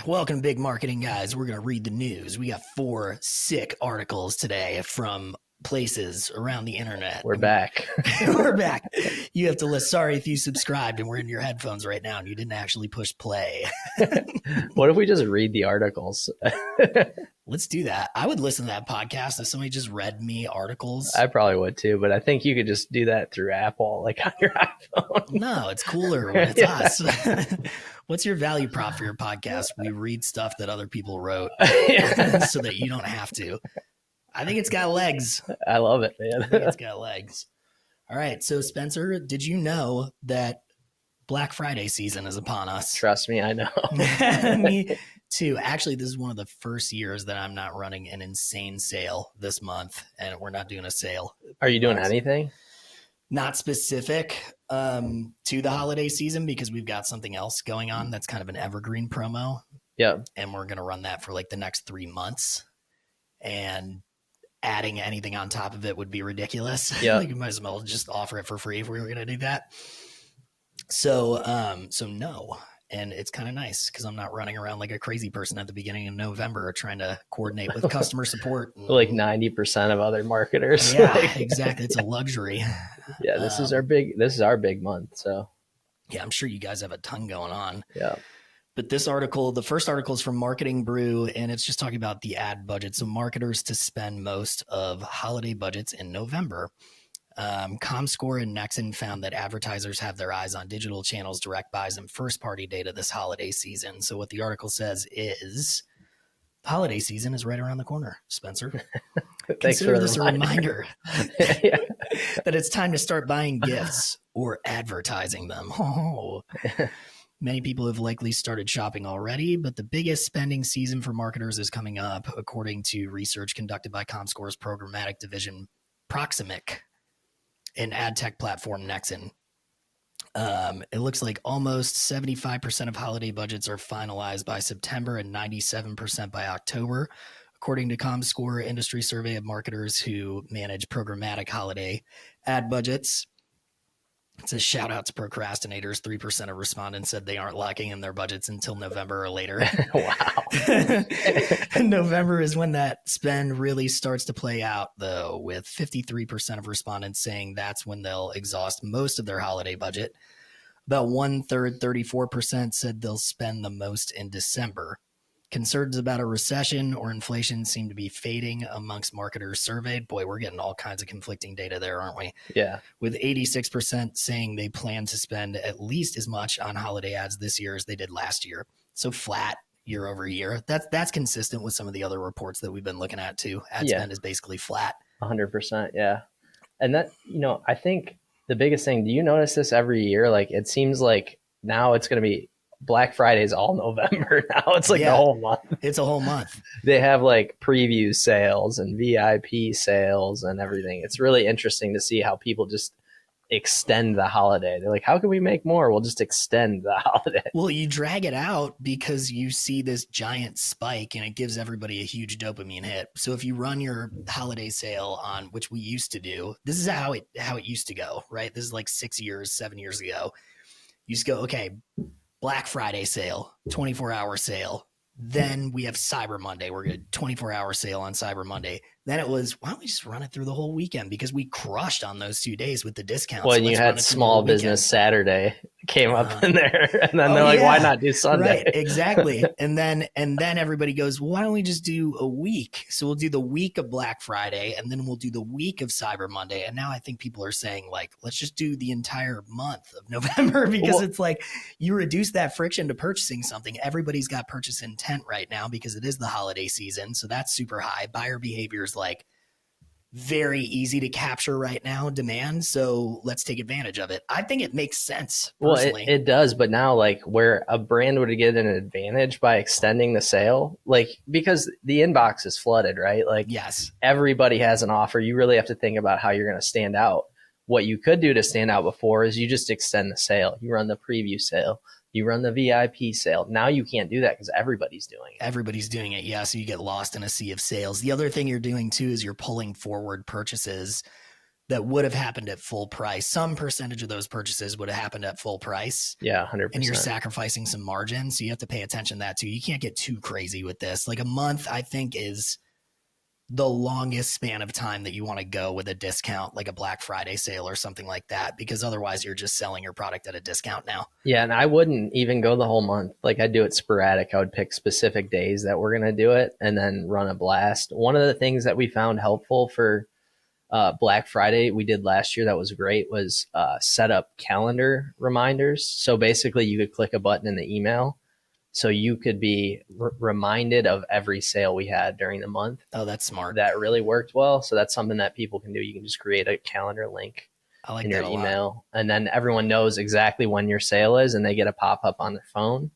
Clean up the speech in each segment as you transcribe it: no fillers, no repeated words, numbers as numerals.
Welcome, big marketing guys. We're going to read the news. We got 4 sick articles today from places around the internet. We're back. We're back. You have to listen. Sorry if you subscribed and we're in your headphones right now and you didn't actually push play. What if we just read the articles? Let's do that. I would listen to that podcast if somebody just read me articles. I probably would too, but I think you could just do that through Apple, like on your iPhone. No, it's cooler when it's us. What's your value prop for your podcast? We read stuff that other people wrote so that you don't have to. I think it's got legs. I love it, man. I think it's got legs. All right. So, Spencer, did you know that Black Friday season is upon us? Trust me, I know. Me too. Actually, this is one of the first years that I'm not running an insane sale this month, and we're not doing a sale. Are you doing anything? Not specific to the holiday season because we've got something else going on that's kind of an evergreen promo. Yeah. And we're going to run that for like the next 3 months. And adding anything on top of it would be ridiculous. Yeah. Like you might as well just offer it for free if we were going to do that. So no. And it's kind of nice because I'm not running around like a crazy person at the beginning of November trying to coordinate with customer support. Like 90% of other marketers. Yeah, exactly. It's a luxury. Yeah, this is our big month. So yeah, I'm sure you guys have a ton going on. Yeah. But this article, the first article is from Marketing Brew, and it's just talking about the ad budget. So marketers to spend most of holiday budgets in November. ComScore and Nexon found that advertisers have their eyes on digital channels, direct buys, and first-party data this holiday season. So what the article says is the holiday season is right around the corner, Spencer. Consider this a reminder that it's time to start buying gifts or advertising them. Oh. Many people have likely started shopping already, but the biggest spending season for marketers is coming up, according to research conducted by ComScore's programmatic division Proximic and ad tech platform Nexon. It looks like almost 75% of holiday budgets are finalized by September and 97% by October, according to ComScore industry survey of marketers who manage programmatic holiday ad budgets. It says shout out to procrastinators. 3% of respondents said they aren't locking in their budgets until November or later. Wow. November is when that spend really starts to play out, though, with 53% of respondents saying that's when they'll exhaust most of their holiday budget. About 1/3, 34%, said they'll spend the most in December. Concerns about a recession or inflation seem to be fading amongst marketers surveyed. Boy, we're getting all kinds of conflicting data there, aren't we? Yeah. With 86% saying they plan to spend at least as much on holiday ads this year as they did last year. So flat year over year. That's consistent with some of the other reports that we've been looking at too. Ad spend is basically flat. 100%. Yeah. And that, I think the biggest thing, do you notice this every year? Like, it seems like now it's going to be Black Friday is all November now. It's like the whole month. It's a whole month. They have like preview sales and VIP sales and everything. It's really interesting to see how people just extend the holiday. They're like, how can we make more? We'll just extend the holiday. Well, you drag it out because you see this giant spike and it gives everybody a huge dopamine hit. So if you run your holiday sale on, which we used to do, this is how it used to go, right? This is like 7 years ago. You just go, okay, Black Friday sale, 24-hour sale. Then we have Cyber Monday. We're going to 24-hour sale on Cyber Monday. Then it was, why don't we just run it through the whole weekend? Because we crushed on those 2 days with the discounts. Well, and you had Small Business Saturday came up in there. And then they're like, why not do Sunday? Right, exactly. and then everybody goes, well, why don't we just do a week? So we'll do the week of Black Friday, and then we'll do the week of Cyber Monday. And now I think people are saying, like, let's just do the entire month of November because it's like you reduce that friction to purchasing something. Everybody's got purchase intent right now because it is the holiday season. So that's super high. Buyer behavior is like very easy to capture right now, demand. So let's take advantage of it. I think it makes sense. Personally. Well, it does. But now, like, where a brand would get an advantage by extending the sale, like, because the inbox is flooded, right? Like, yes, everybody has an offer. You really have to think about how you're going to stand out. What you could do to stand out before is you just extend the sale. You run the preview sale. You run the VIP sale. Now you can't do that because everybody's doing it. Everybody's doing it. Yeah. So you get lost in a sea of sales. The other thing you're doing too is you're pulling forward purchases that would have happened at full price. Some percentage of those purchases would have happened at full price. Yeah, 100%. And you're sacrificing some margin. So you have to pay attention to that too. You can't get too crazy with this. Like a month, I think, is the longest span of time that you want to go with a discount, like a Black Friday sale or something like that, because otherwise you're just selling your product at a discount now. Yeah, and I wouldn't even go the whole month. Like I'd do it sporadic. I would pick specific days that we're going to do it and then run a blast. One of the things that we found helpful for Black Friday we did last year that was great was set up calendar reminders. So basically you could click a button in the email so you could be reminded of every sale we had during the month. Oh, that's smart. That really worked well. So that's something that people can do. You can just create a calendar link in your email, and then everyone knows exactly when your sale is, and they get a pop-up on their phone,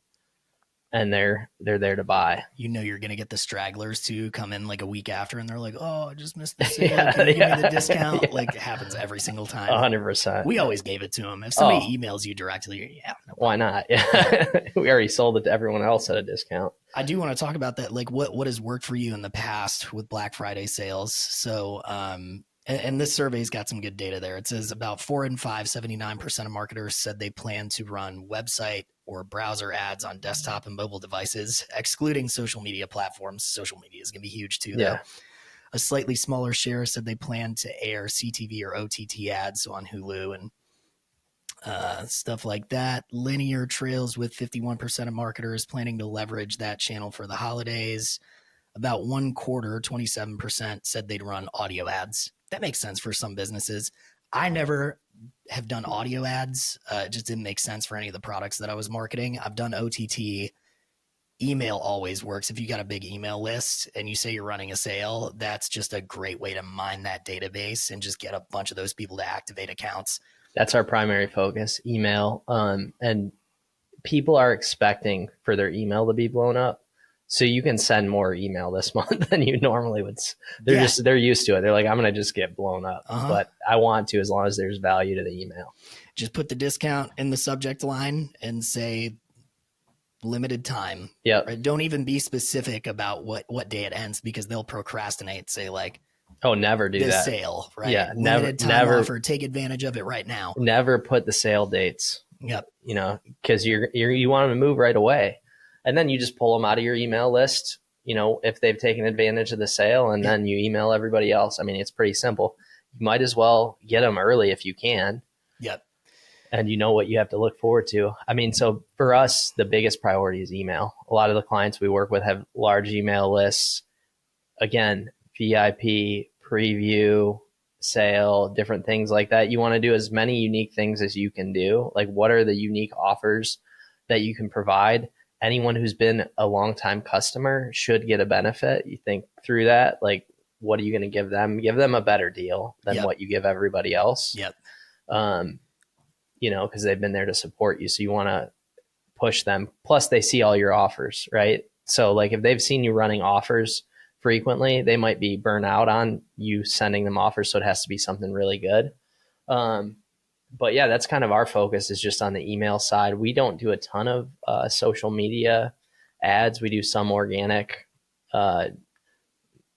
and they're there to buy. You know you're going to get the stragglers to come in like a week after, and they're like, oh, I just missed the sale. Can you give me the discount? Yeah. Like it happens every single time. 100%. We always gave it to them. If somebody emails you directly, no why not? Yeah. We already sold it to everyone else at a discount. I do want to talk about that. Like what has worked for you in the past with Black Friday sales. So, and this survey's got some good data there. It says about 4 in 5, 79% of marketers said they plan to run website or browser ads on desktop and mobile devices, excluding social media platforms. Social media is going to be huge too, though. Yeah. A slightly smaller share said they plan to air CTV or OTT ads, so on Hulu and stuff like that. Linear trails with 51% of marketers planning to leverage that channel for the holidays. About 1/4, 27%, said they'd run audio ads. That makes sense for some businesses. I never have done audio ads. It just didn't make sense for any of the products that I was marketing. I've done OTT. Email always works. If you got a big email list and you say you're running a sale, that's just a great way to mine that database and just get a bunch of those people to activate accounts. That's our primary focus, email. And people are expecting for their email to be blown up. So you can send more email this month than you normally would. They're used to it. They're like, I'm going to just get blown up, but I want to, as long as there's value to the email. Just put the discount in the subject line and say limited time. Yeah. Right? Don't even be specific about what day it ends, because they'll procrastinate. Say like, oh, never do that. Sale, right? Yeah. Limited time offer. Take advantage of it right now. Never put the sale dates. Yep. Because you want them to move right away. And then you just pull them out of your email list, if they've taken advantage of the sale, and then you email everybody else. I mean, it's pretty simple. You might as well get them early if you can. Yep. And you know what you have to look forward to. I mean, so for us, the biggest priority is email. A lot of the clients we work with have large email lists. Again, VIP, preview, sale, different things like that. You want to do as many unique things as you can do. Like, what are the unique offers that you can provide? Anyone who's been a longtime customer should get a benefit. You think through that, like, what are you going to give them? Give them a better deal than what you give everybody else. Yep. Because they've been there to support you. So you want to push them. Plus they see all your offers, right? So like if they've seen you running offers frequently, they might be burnt out on you sending them offers. So it has to be something really good. But yeah, that's kind of our focus, is just on the email side. We don't do a ton of social media ads. We do some organic.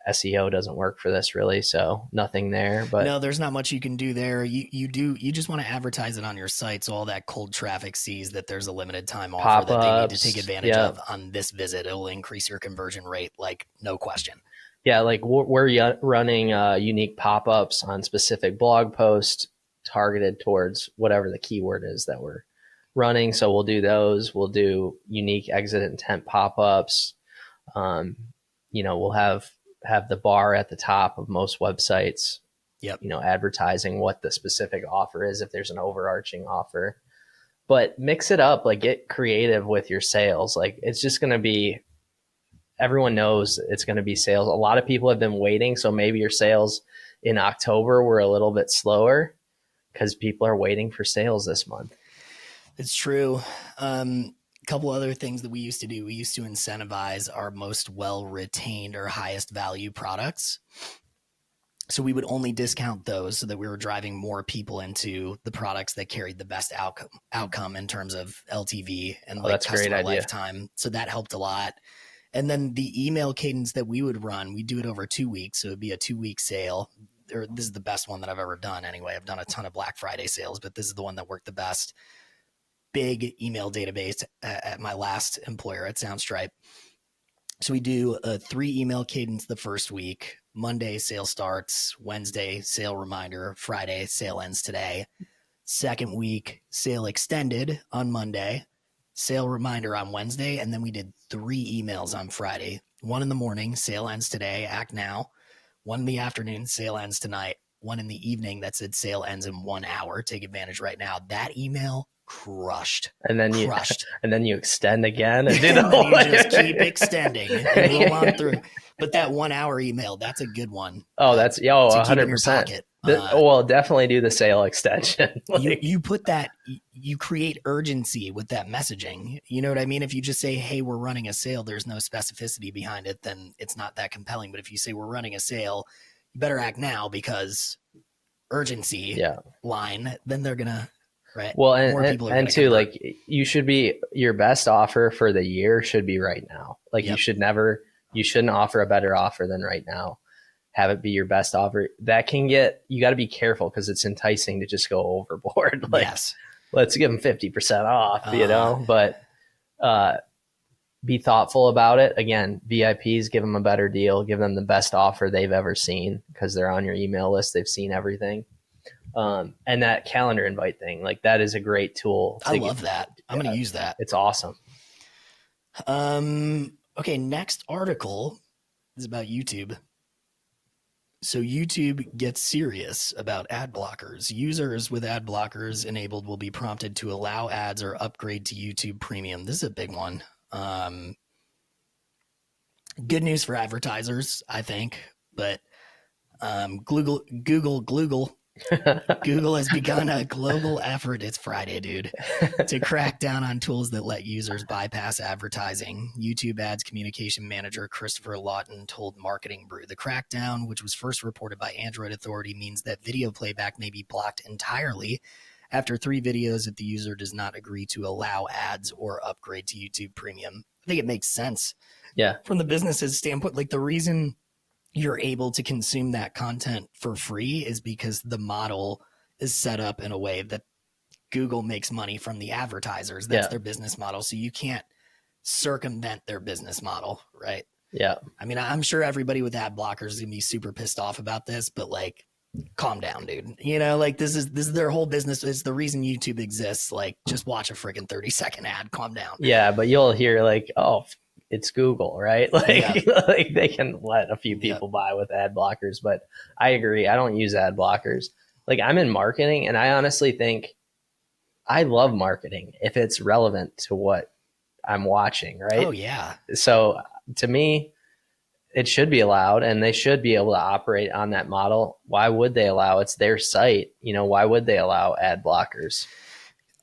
SEO doesn't work for this really, so nothing there. But no, there's not much you can do there. You just want to advertise it on your site, so all that cold traffic sees that there's a limited time offer that they need to take advantage of on this visit. It'll increase your conversion rate, like no question. Yeah, like we're running unique pop-ups on specific blog posts targeted towards whatever the keyword is that we're running. So we'll do those. We'll do unique exit intent pop-ups. We'll have the bar at the top of most websites. Yep. Advertising what the specific offer is, if there's an overarching offer. But mix it up, like get creative with your sales. Like it's just going to be, everyone knows it's going to be sales. A lot of people have been waiting. So maybe your sales in October were a little bit slower because people are waiting for sales this month. It's true. Couple other things that we used to do. We used to incentivize our most well-retained or highest value products. So we would only discount those so that we were driving more people into the products that carried the best outcome in terms of LTV and customer lifetime. So that helped a lot. And then the email cadence that we would run, we do it over 2 weeks. So it'd be a 2-week sale. or this is the best one that I've ever done anyway. I've done a ton of Black Friday sales, but this is the one that worked the best. Big email database at my last employer at Soundstripe. So we do a 3 email cadence the first week. Monday, sale starts. Wednesday, sale reminder. Friday, sale ends today. Second week, sale extended on Monday. Sale reminder on Wednesday. And then we did 3 emails on Friday. 1 in the morning, sale ends today, act now. 1 in the afternoon, sale ends tonight. 1 in the evening that said sale ends in 1 hour. Take advantage right now. That email crushed. And then crushed. And then you extend again and do the And whole then you just keep extending and roll on through. But that 1 hour email, that's a good one. Oh, that's 100%. Well, definitely do the sale extension. You put that, you create urgency with that messaging. You know what I mean? If you just say, hey, we're running a sale, there's no specificity behind it, then it's not that compelling. But if you say we're running a sale, you better act now because urgency line, then they're going to, right? Well, and too, like you should be, your best offer for the year should be right now. Like you shouldn't offer a better offer than right now. Have it be your best offer. That can you got to be careful because it's enticing to just go overboard. Like, yes. Let's give them 50% off, but be thoughtful about it. Again, VIPs, give them a better deal, give them the best offer they've ever seen because they're on your email list. They've seen everything. And that calendar invite thing, like that is a great tool. I love that. I'm going to use that. It's awesome. Okay. Next article is about YouTube. So YouTube gets serious about ad blockers. Users with ad blockers enabled will be prompted to allow ads or upgrade to YouTube Premium. This is a big one. Good news for advertisers, I think, but Google has begun a global effort. It's Friday, dude, to crack down on tools that let users bypass advertising. YouTube Ads Communication Manager Christopher Lawton told Marketing Brew the crackdown, which was first reported by Android Authority, means that video playback may be blocked entirely after 3 videos if the user does not agree to allow ads or upgrade to YouTube Premium. I think it makes sense. Yeah. From the business's standpoint, like the reason you're able to consume that content for free is because the model is set up in a way that Google makes money from the advertisers. That's their business model. So you can't circumvent their business model, right? Yeah. I mean, I'm sure everybody with ad blockers is going to be super pissed off about this, but like, calm down, dude. You know, like this is their whole business. It's the reason YouTube exists. Like, just watch a freaking 30-second ad. Calm down. Yeah. But you'll hear like, oh, it's Google, right? Like, like they can let a few people buy with ad blockers, but I agree. I don't use ad blockers. Like I'm in marketing and I honestly think I love marketing if it's relevant to what I'm watching, right? Oh yeah. So to me, it should be allowed and they should be able to operate on that model. Why would they allow? It's their site. You know, why would they allow ad blockers?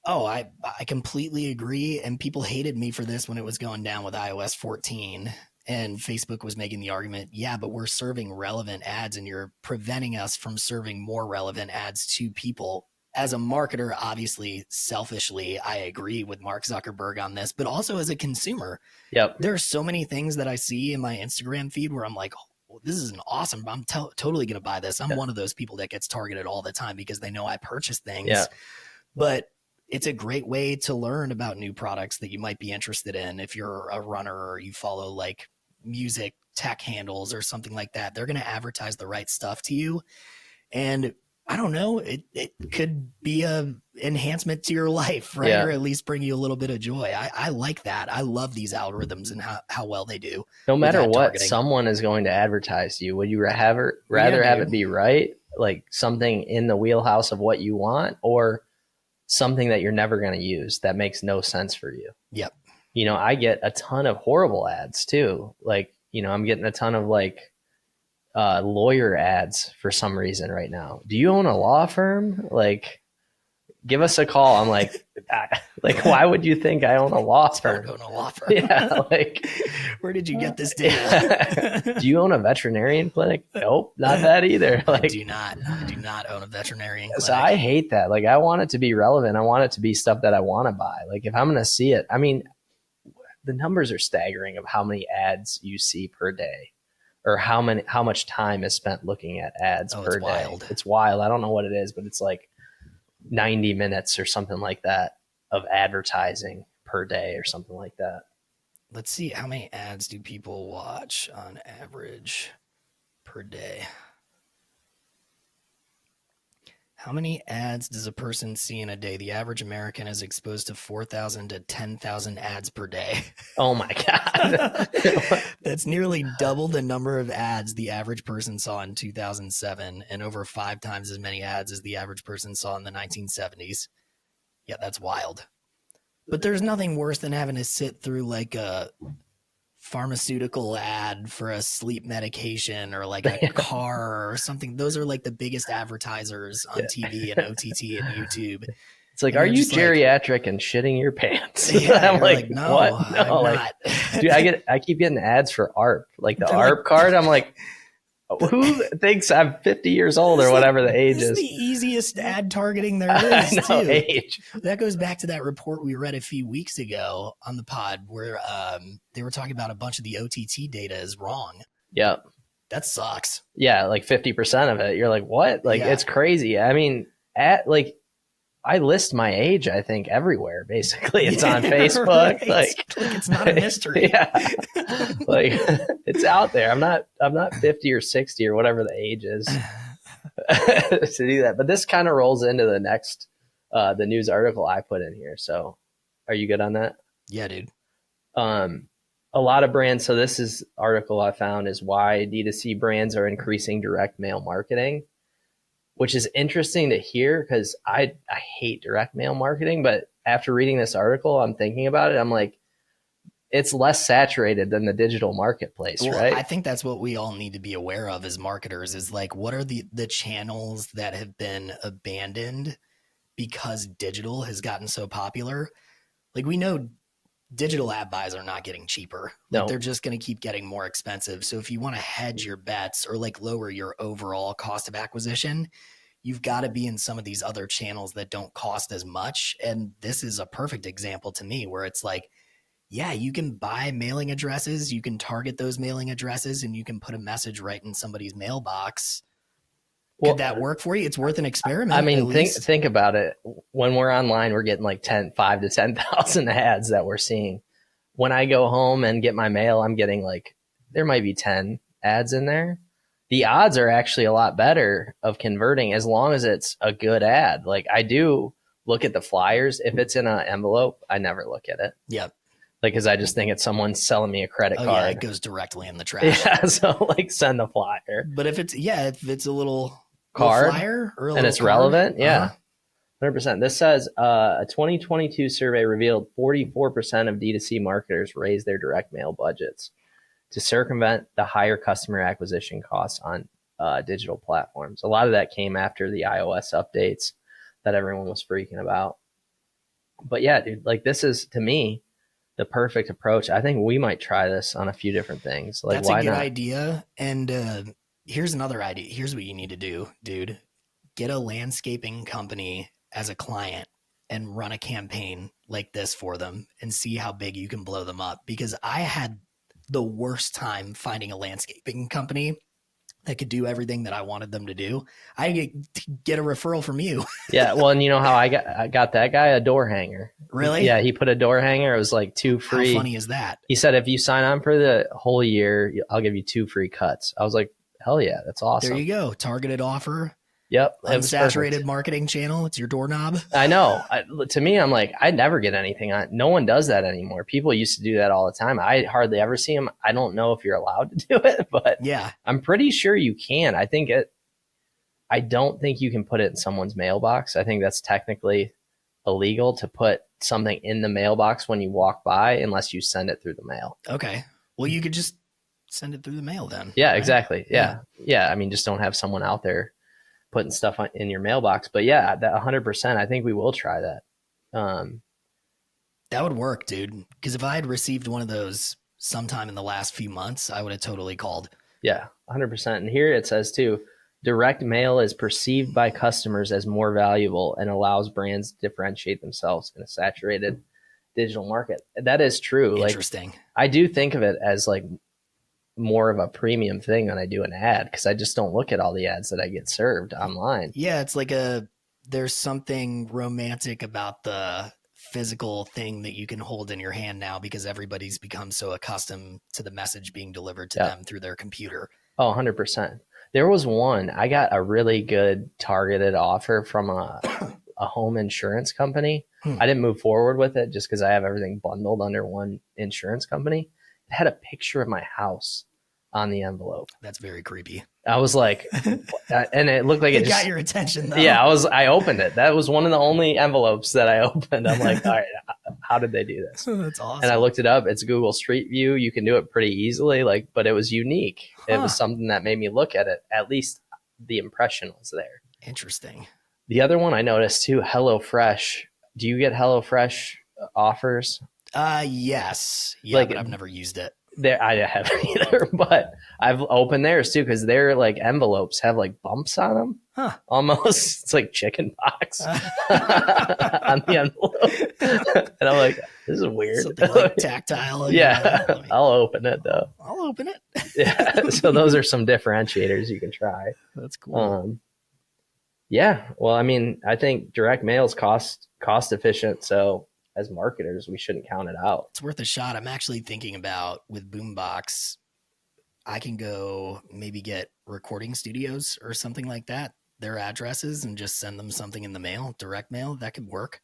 Oh, I completely agree. And people hated me for this when it was going down with iOS 14 and Facebook was making the argument, yeah, but we're serving relevant ads and you're preventing us from serving more relevant ads to people. As a marketer, obviously, selfishly, I agree with Mark Zuckerberg on this, but also as a consumer, there are so many things that I see in my Instagram feed where I'm like, oh, this is an awesome, I'm totally going to buy this. I'm one of those people that gets targeted all the time because they know I purchase things, but it's a great way to learn about new products that you might be interested in. If you're a runner or you follow like music tech handles or something like that, they're going to advertise the right stuff to you. And I don't know, it could be a enhancement to your life, right? Or at least bring you a little bit of joy. I like that. I love these algorithms and how well they do. No matter what targeting. Someone is going to advertise to you. Would you rather have it be right? Like something in the wheelhouse of what you want, or something that you're never going to use that makes no sense for you? Yep. You know, I get a ton of horrible ads too. Like, you know, I'm getting a ton of like lawyer ads for some reason right now. Do you own a law firm? Like, give us a call. I'm like, why would you think I own a law firm? I don't own a law firm. Yeah, like, where did you get this data? Do you own a veterinarian clinic? Nope, not that either. Like, I do not own a veterinarian clinic. So I hate that. Like, I want it to be relevant. I want it to be stuff that I want to buy. Like, if I'm going to see it, I mean, the numbers are staggering of how many ads you see per day. or how much time is spent looking at ads per day. Wild. It's wild. I don't know what it is, but it's like 90 minutes or something like that of advertising per day or something like that. Let's see, how many ads do people watch on average per day? How many ads does a person see in a day? The average American is exposed to 4,000 to 10,000 ads per day. Oh my God. That's nearly double the number of ads the average person saw in 2007 and over 5 times as many ads as the average person saw in the 1970s. Yeah, that's wild. But there's nothing worse than having to sit through like a pharmaceutical ad for a sleep medication or like a car or something. Those are like the biggest advertisers on TV and OTT and YouTube. It's like, are you geriatric and shitting your pants? Yeah, I'm like, no, what? No, I'm like, not. dude, I keep getting ads for ARP, like the ARP card. I'm like, who thinks I'm 50 years old or whatever the age is? This is the easiest ad targeting there is, I know, too. age. That goes back to that report we read a few weeks ago on the pod where they were talking about a bunch of the OTT data is wrong. Yep. That sucks. Yeah, like 50% of it. You're like, what? Like, it's crazy. I mean, I list my age, I think, everywhere, basically. It's on Facebook. Right. Like it's not a mystery. Yeah. Like, it's out there. I'm not 50 or 60 or whatever the age is to do that. But this kind of rolls into the next, the news article I put in here. So are you good on that? Yeah, dude. A lot of brands. So this is article I found is why D2C brands are increasing direct mail marketing, which is interesting to hear because I hate direct mail marketing. But after reading this article, I'm thinking about it. I'm like, it's less saturated than the digital marketplace, right? I think that's what we all need to be aware of as marketers is like, what are the channels that have been abandoned because digital has gotten so popular? Like we know digital ad buys are not getting cheaper. Like they're just going to keep getting more expensive. So if you want to hedge your bets or like lower your overall cost of acquisition, you've got to be in some of these other channels that don't cost as much. And this is a perfect example to me where it's like, yeah, you can buy mailing addresses, you can target those mailing addresses, and you can put a message right in somebody's mailbox. Could that work for you? It's worth an experiment. I mean, think about it. When we're online, we're getting like 5 to 10,000 ads that we're seeing. When I go home and get my mail, I'm getting like, there might be 10 ads in there. The odds are actually a lot better of converting as long as it's a good ad. Like I do look at the flyers. If it's in an envelope, I never look at it. Yep. Like, cause I just think it's someone selling me a credit card. Yeah, it goes directly in the trash. Yeah. So like send the flyer. But if it's a little card flyer or and it's relevant. Yeah. 100%. This says a 2022 survey revealed 44% of D2C marketers raised their direct mail budgets to circumvent the higher customer acquisition costs on digital platforms. A lot of that came after the iOS updates that everyone was freaking about. But yeah, dude, like this is to me the perfect approach. I think we might try this on a few different things. Like, that's why a good not? idea. And here's another idea. Here's what you need to do, dude. Get a landscaping company as a client and run a campaign like this for them and see how big you can blow them up. Because I had the worst time finding a landscaping company that could do everything that I wanted them to do. I get a referral from you. Yeah. Well, and you know how I got that guy a door hanger. Really? Yeah. He put a door hanger. It was like 2 free. How funny is that? He said, if you sign on for the whole year, I'll give you 2 free cuts. I was like, hell yeah, that's awesome. There you go. Targeted offer. Yep. Unsaturated marketing channel. It's your doorknob. I know. To me, I'm like, I never get anything on. No one does that anymore. People used to do that all the time. I hardly ever see them. I don't know if you're allowed to do it, but yeah, I'm pretty sure you can. I don't think you can put it in someone's mailbox. I think that's technically illegal to put something in the mailbox when you walk by unless you send it through the mail. Okay. Well, you could just send it through the mail then. Yeah, right? Exactly. Yeah. I mean, just don't have someone out there putting stuff in your mailbox. But yeah, that 100%, I think we will try that. That would work, dude. Because if I had received one of those sometime in the last few months, I would have totally called. Yeah, 100%. And here it says too, direct mail is perceived by customers as more valuable and allows brands to differentiate themselves in a saturated digital market. That is true. Interesting. Like, I do think of it as like more of a premium thing when I do an ad, because I just don't look at all the ads that I get served online. Yeah, it's like there's something romantic about the physical thing that you can hold in your hand now, because everybody's become so accustomed to the message being delivered to them through their computer. Oh, 100%. There was one, I got a really good targeted offer from a home insurance company. I didn't move forward with it just because I have everything bundled under one insurance company. It had a picture of my house on the envelope. That's very creepy. I was like, and it looked like it got your attention though. Yeah, I opened it. That was one of the only envelopes that I opened. I'm like, all right, how did they do this? That's awesome. And I looked it up. It's Google Street View. You can do it pretty easily, but it was unique. It was something that made me look at it. At least the impression was there. Interesting. The other one I noticed too, HelloFresh. Do you get HelloFresh offers? Yes. Yeah, but I've never used it. I haven't either, but I've opened theirs too, because their like envelopes have like bumps on them. Almost. It's like chicken pox on the envelope. And I'm like, this is weird. Something like tactile. Yeah. I'll open it though. I'll open it. Yeah. So those are some differentiators you can try. That's cool. Yeah. Well, I mean, I think direct mail is cost efficient. So as marketers, we shouldn't count it out. It's worth a shot. I'm actually thinking about, with Boombox, I can go maybe get recording studios or something like that, their addresses, and just send them something in the mail, direct mail. That could work.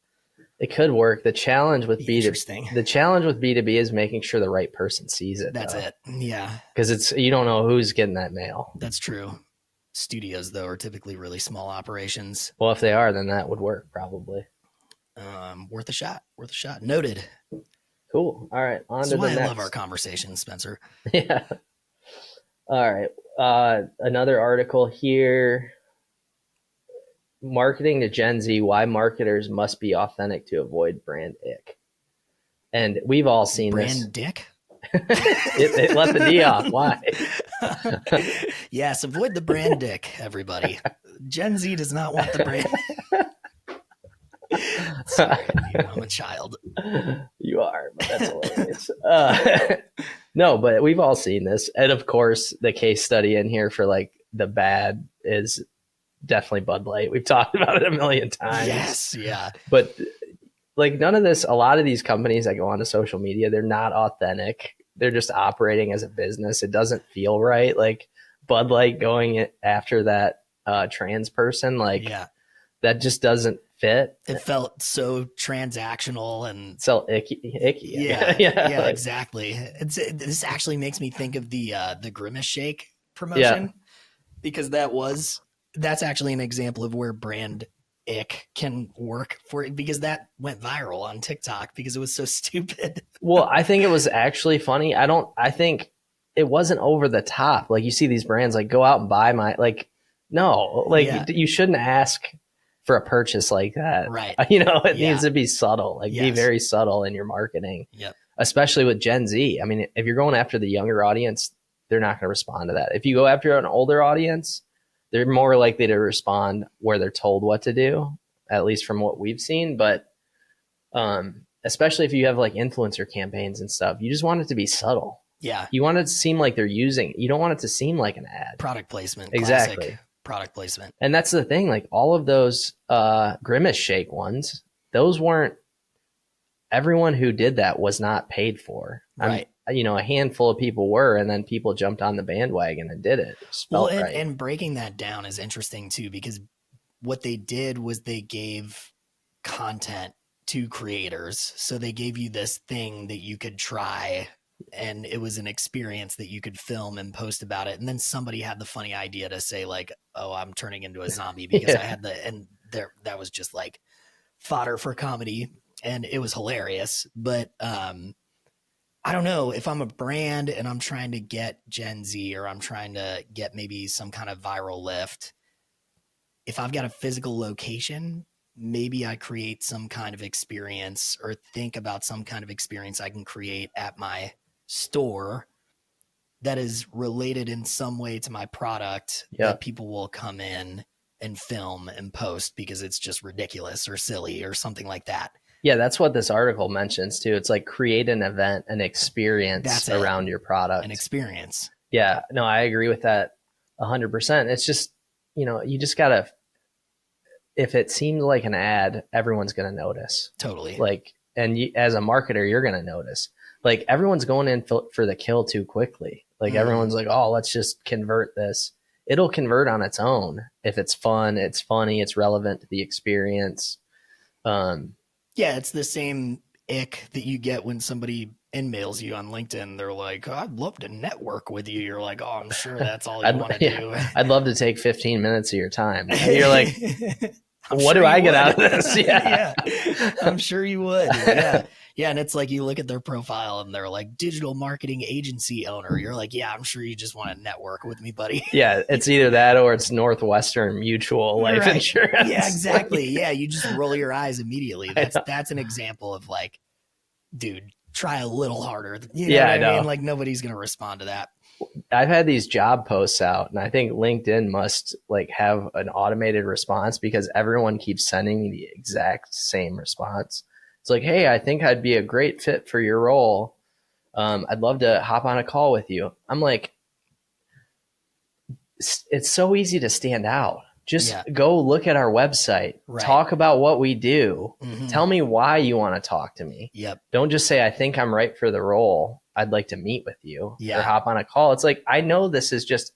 It could work. The challenge with B2B is making sure the right person sees it. That's it. Yeah. Because you don't know who's getting that mail. That's true. Studios, though, are typically really small operations. Well, if they are, then that would work probably. Worth a shot. Noted. Cool. All right. On That's to the why next. I love our conversations, Spencer. Yeah. All right. Another article here. Marketing to Gen Z, why marketers must be authentic to avoid brand ick. And we've all seen brand dick? It let the D off. Why? Yes, avoid the brand dick, everybody. Gen Z does not want the brand. I'm a child. You are, but that's hilarious. No, but we've all seen this. And of course, the case study in here for like the bad is definitely Bud Light. We've talked about it a million times. Yes, yeah. But like none of this, a lot of these companies that go onto social media, they're not authentic. They're just operating as a business. It doesn't feel right. Like Bud Light going after that trans person, like that just doesn't fit. It felt so transactional and so icky. Yeah, exactly. This actually makes me think of the Grimace Shake promotion, because that's actually an example of where brand ick can work for it, because that went viral on TikTok because it was so stupid. Well, I think it was actually funny. I think it wasn't over the top. Like you see these brands like go out and buy you shouldn't ask for a purchase like that. Right. It needs to be subtle, be very subtle in your marketing. Yep. Especially with Gen Z. I mean, if you're going after the younger audience, they're not going to respond to that. If you go after an older audience, they're more likely to respond where they're told what to do, at least from what we've seen. But especially if you have like influencer campaigns and stuff, you just want it to be subtle. Yeah. You want it to seem like they're you don't want it to seem like an ad. Product placement. Exactly. Classic product placement. And that's the thing. Like all of those Grimace Shake ones, those weren't, everyone who did that was not paid for. Right. A handful of people were, and then people jumped on the bandwagon and did it. And breaking that down is interesting too, because what they did was they gave content to creators. So they gave you this thing that you could try, and it was an experience that you could film and post about it. And then somebody had the funny idea to say like, oh, I'm turning into a zombie because I had that was just like fodder for comedy, and it was hilarious. But, I don't know, if I'm a brand and I'm trying to get Gen Z, or I'm trying to get maybe some kind of viral lift, if I've got a physical location, maybe I create some kind of experience, or think about some kind of experience I can create at my store that is related in some way to my product that people will come in and film and post because it's just ridiculous or silly or something like that. Yeah, that's what this article mentions too. It's like create an event, an experience around your product. An experience. Yeah, no, I agree with that 100%. It's just, you just gotta, if it seems like an ad, everyone's gonna notice. Totally. Like, and as a marketer, you're gonna notice. Like, everyone's going in for the kill too quickly. Like, everyone's like, oh, let's just convert this. It'll convert on its own if it's fun, it's funny, it's relevant to the experience. Yeah, it's the same ick that you get when somebody in-mails you on LinkedIn. They're like, oh, I'd love to network with you. You're like, oh, I'm sure that's all you want to do. I'd love to take 15 minutes of your time. And you're like, what do I get out of this? Yeah. I'm sure you would. Yeah. Yeah. And it's like you look at their profile and they're like digital marketing agency owner. You're like, yeah, I'm sure you just want to network with me, buddy. Yeah. It's either that or it's Northwestern Mutual Life Insurance. Yeah, exactly. Yeah. You just roll your eyes immediately. That's an example of like, dude, try a little harder. You know what I mean? Like nobody's going to respond to that. I've had these job posts out, and I think LinkedIn must like have an automated response because everyone keeps sending me the exact same response. It's like, hey, I think I'd be a great fit for your role. I'd love to hop on a call with you. I'm like, it's so easy to stand out. Just go look at our website, talk about what we do. Tell me why you want to talk to me. Don't just say, I think I'm right for the role. I'd like to meet with you or hop on a call. It's like, I know this is just,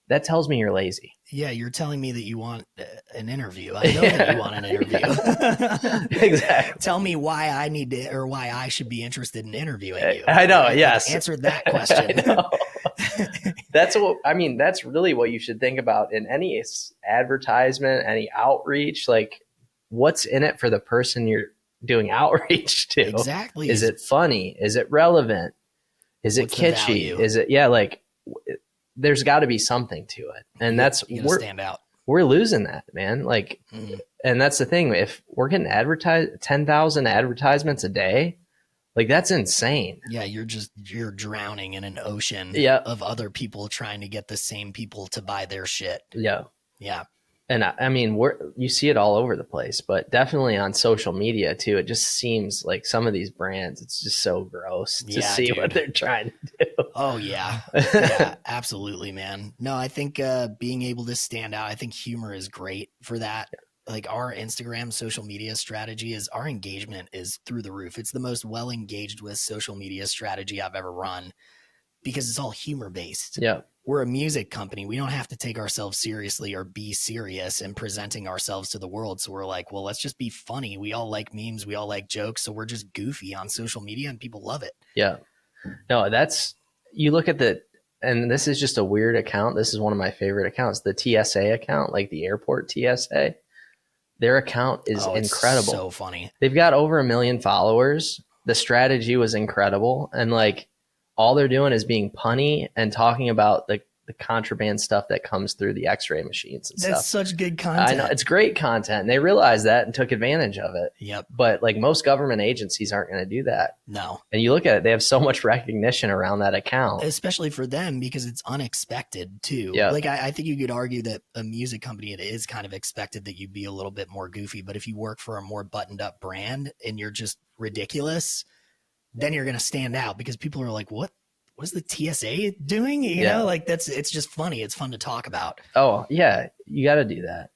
that tells me you're lazy. Yeah. You're telling me that you want an interview. I know that you want an interview. Exactly. Tell me why I need to, or why I should be interested in interviewing you. I know. Yes. Answer that question. That's really what you should think about in any advertisement, any outreach. Like, what's in it for the person you're doing outreach to? Exactly. Is it funny? Is it relevant? Is it kitschy? Is it, there's got to be something to it. And we're stand out. We're losing that, man. Like, and that's the thing. If we're getting 10,000 advertisements a day, like that's insane. Yeah. You're drowning in an ocean of other people trying to get the same people to buy their shit. Yeah. Yeah. And I mean, you see it all over the place, but definitely on social media too. It just seems like some of these brands, it's just so gross to see what they're trying to do. Oh yeah. Yeah, absolutely, man. No, I think being able to stand out, I think humor is great for that. Like our Instagram social media strategy is our engagement is through the roof. It's the most well engaged with social media strategy I've ever run because it's all humor based. Yeah. We're a music company. We don't have to take ourselves seriously or be serious in presenting ourselves to the world. So we're like, well, let's just be funny. We all like memes. We all like jokes. So we're just goofy on social media and people love it. Yeah. No, you look at and this is just a weird account. This is one of my favorite accounts, the TSA account, like the airport TSA. Their account is incredible. So funny. They've got over 1 million followers. The strategy was incredible. And like, all they're doing is being punny and talking about the contraband stuff that comes through the x-ray machines and stuff. That's such good content. I know, it's great content. And they realized that and took advantage of it. Yep. But like most government agencies aren't going to do that. No. And you look at it, they have so much recognition around that account. Especially for them because it's unexpected too. Yeah. Like I think you could argue that a music company, it is kind of expected that you be a little bit more goofy. But if you work for a more buttoned up brand and you're just ridiculous, then you're going to stand out because people are like, what is the TSA doing? You know, like it's just funny. It's fun to talk about. Oh yeah. You got to do that.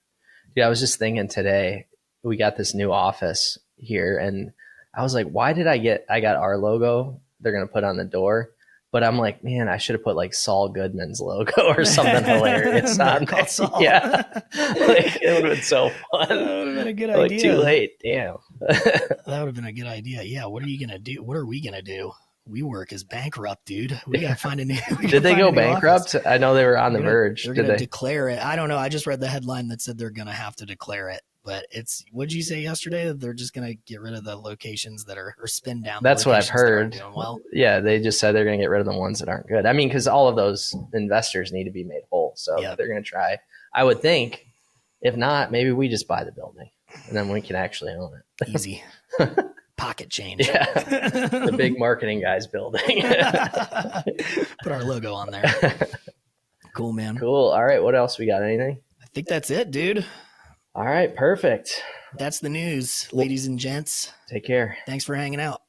Yeah. I was just thinking today, we got this new office here and I was like, why did I got our logo they're going to put on the door. But I'm like, man, I should have put like Saul Goodman's logo or something hilarious on there. Saul. Yeah. Like, it would have been so fun. That would have been a good idea. idea. Too late. Damn. That would have been a good idea. Yeah. What are you going to do? What are we going to do? WeWork is bankrupt, dude. We got to find a new. Did they go bankrupt? Office. I know they were on the verge. They're going to declare it. I don't know. I just read the headline that said they're going to have to declare it. But what'd you say yesterday? That they're just going to get rid of the locations that are, or spin down. That's what I've heard. Doing well. Yeah. They just said they're going to get rid of the ones that aren't good. I mean, because all of those investors need to be made whole. So they're going to try. I would think. If not, maybe we just buy the building and then we can actually own it. Easy. Pocket change. Yeah. The big marketing guy's building. Put our logo on there. Cool, man. Cool. All right. What else we got? Anything? I think that's it, dude. All right. Perfect. That's the news, ladies and gents. Take care. Thanks for hanging out.